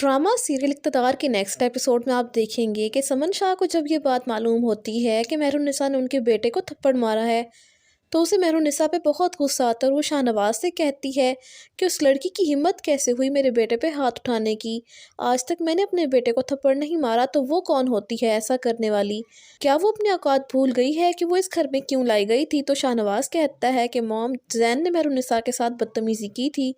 Drama serial इक़्तिदार के next episode में आप देखेंगे कि समन शाह को जब ये बात मालूम होती है कि मेहरुन्निसा ने उनके बेटे को थप्पड़ मारा है तो उसे मेहरुन्निसा पे बहुत गुस्सा आता है और वो शाहनवाज से कहती है कि उस लड़की की हिम्मत कैसे हुई मेरे बेटे पे हाथ उठाने की। आज तक मैंने अपने बेटे को थप्पड़ नहीं मारा तो वो कौन होती है ऐसा करने वाली। क्या वो अपनी औकात भूल गई है कि वो इस घर में क्यों लाई गई थी। तो शाहनवाज कहता है कि मॉम, ज़ैन ने मेहरुन्निसा के साथ बदतमीज़ी की थी।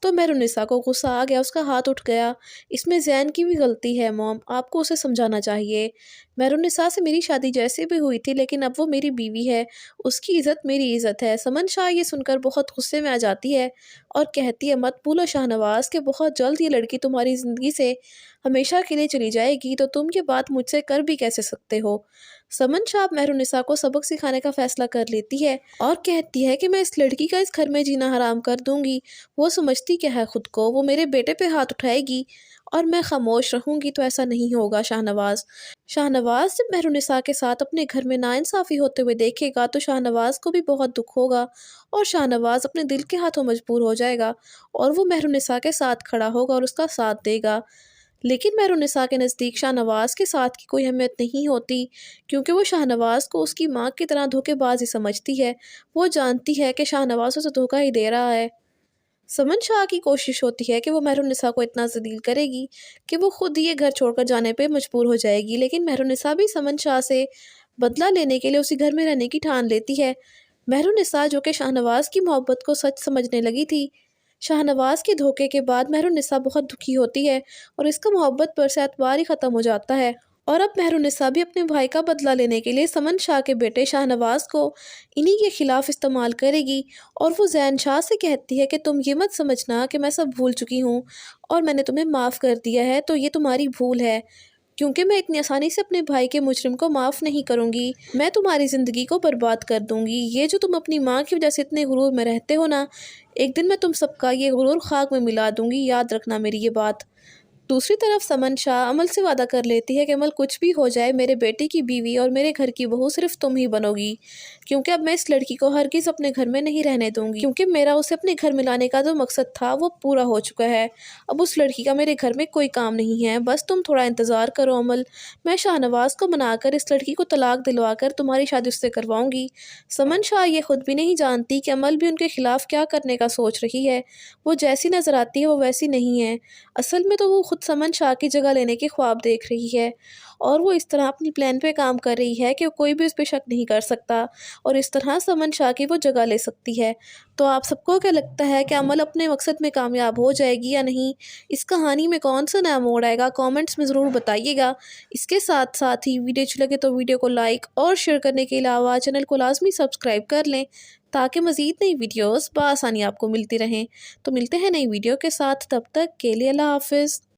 तो मेहरुन्निसा को गुस्सा आ गया, उसका हाथ उठ गया। इसमें ज़ैन की भी गलती है मॉम, आपको उसे समझाना चाहिए। मेहरुन्निसा से मेरी शादी जैसे भी हुई थी लेकिन अब वो मेरी बीवी है, उसकी इज़्ज़त मेरी इज़्ज़त है। समन शाह ये सुनकर बहुत गुस्से में आ जाती है और कहती है, मत भूलो शाहनवाज कि बहुत जल्द ये लड़की तुम्हारी ज़िंदगी से हमेशा के लिए चली जाएगी, तो तुम ये बात मुझसे कर भी कैसे सकते हो। समन शाह मेहरुन्निसा को सबक सिखाने का फैसला कर लेती है और कहती है कि मैं इस लड़की का इस घर में जीना हराम कर दूंगी। वो समझती क्या है खुद को, वो मेरे बेटे पे हाथ उठाएगी और मैं खामोश रहूंगी तो ऐसा नहीं होगा। शाहनवाज जब मेहरुन्निसा के साथ अपने घर में नाइंसाफ़ी होते हुए देखेगा तो शाहनवाज को भी बहुत दुख होगा और शाहनवाज अपने दिल के हाथों मजबूर हो जाएगा और वो मेहरुन्निसा के साथ खड़ा होगा और उसका साथ देगा। लेकिन मेहरुन्निसा के नज़दीक शाहनवाज के साथ की कोई अहमियत नहीं होती, क्योंकि वो शाहनवाज को उसकी माँ की तरह धोखेबाज ही समझती है। वो जानती है कि शाहनवाज उसे धोखा ही दे रहा है। समन शाह की कोशिश होती है कि वो मेहरुन्निसा को इतना ज़लील करेगी कि वो खुद ये घर छोड़कर जाने पे मजबूर हो जाएगी, लेकिन मेहरुन्निसा भी समन शाह से बदला लेने के लिए उसी घर में रहने की ठान लेती है। मेहरुन्निसा जो कि शाहनवाज की मोहब्बत को सच समझने लगी थी, शाहनवाज के धोखे के बाद मेहरुन्निसा बहुत दुखी होती है और इसका मोहब्बत पर से एतबार ही ख़त्म हो जाता है। और अब मेहरुन्निसा भी अपने भाई का बदला लेने के लिए समन शाह के बेटे शाहनवाज को इन्हीं के ख़िलाफ़ इस्तेमाल करेगी और वो ज़ैन शाह से कहती है कि तुम ये मत समझना कि मैं सब भूल चुकी हूँ और मैंने तुम्हें माफ़ कर दिया है, तो ये तुम्हारी भूल है, क्योंकि मैं इतनी आसानी से अपने भाई के मुजरिम को माफ़ नहीं करूँगी। मैं तुम्हारी ज़िंदगी को बर्बाद कर दूँगी। ये जो तुम अपनी माँ की वजह से इतने गुरूर में रहते हो ना, एक दिन मैं तुम सबका ये गुरूर खाक में मिला दूँगी, याद रखना मेरी ये बात। दूसरी तरफ समन शाह अमल से वादा कर लेती है कि अमल कुछ भी हो जाए, मेरे बेटे की बीवी और मेरे घर की बहू सिर्फ तुम ही बनोगी, क्योंकि अब मैं इस लड़की को हरगिज़ अपने घर में नहीं रहने दूंगी, क्योंकि मेरा उसे अपने घर में लाने का जो मकसद था वो पूरा हो चुका है। अब उस लड़की का मेरे घर में कोई काम नहीं है, बस तुम थोड़ा इंतज़ार करो अमल। मैं शाहनवाज को मनाकर इस लड़की को तलाक दिलवा कर तुम्हारी शादी उससे करवाऊंगी। समन शाह ये खुद भी नहीं जानती कि अमल भी उनके खिलाफ़ क्या करने का सोच रही है। वो जैसी नज़र आती है वो वैसी नहीं है, असल में तो वो खुद समन शाह की जगह लेने के ख्वाब देख रही है और वो इस तरह अपनी प्लान पे काम कर रही है कि कोई भी उस पर शक नहीं कर सकता और इस तरह समन शाह की वो जगह ले सकती है। तो आप सबको क्या लगता है कि अमल अपने मकसद में कामयाब हो जाएगी या नहीं? इस कहानी में कौन सा नया मोड़ आएगा, कमेंट्स में ज़रूर बताइएगा। इसके साथ साथ ही वीडियो अच्छी लगे तो वीडियो को लाइक और शेयर करने के अलावा चैनल को लाजमी सब्सक्राइब कर लें ताकि मज़ीद नई वीडियोज़ बआसानी आपको मिलती रहें। तो मिलते हैं नई वीडियो के साथ, तब तक के लिए अल्लाह हाफ़िज़।